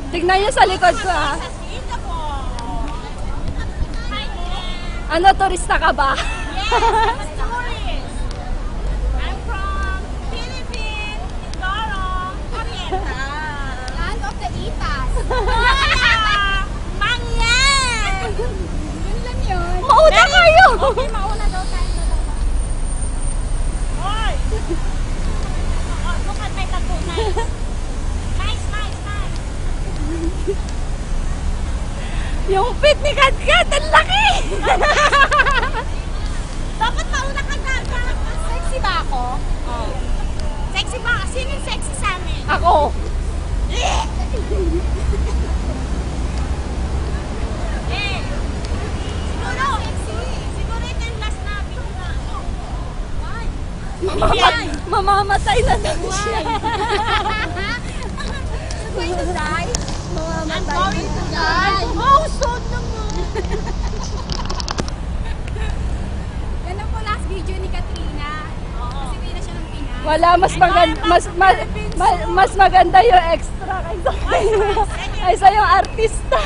Tignan niyo sa likod ko, ha? Ano, turista ka ba? Yes, I'm a tourist. I'm from Philippines, Mindoro, Oriental. Land of the Itas. Mangyan! Yun lang yun. Mauna kayo! Okay, mauna daw tayo. Oy! Oh, look at my tattoo. Nice. Nice, nice, nice. Yung fit ni Katkat, ang laki! Dapat mauna ka na. Sexy ba ako? Sexy ba? Sino yung sexy sa amin? Ako. Eh! Siguro ito yung last na video. Mamamatay na daw siya. Going to die? I'm going to die. Oh, so naman. Ganun po last video ni Katrina. Kasi may na siya ng Pinas. Wala, mas maganda yung extra kaysa yung artista.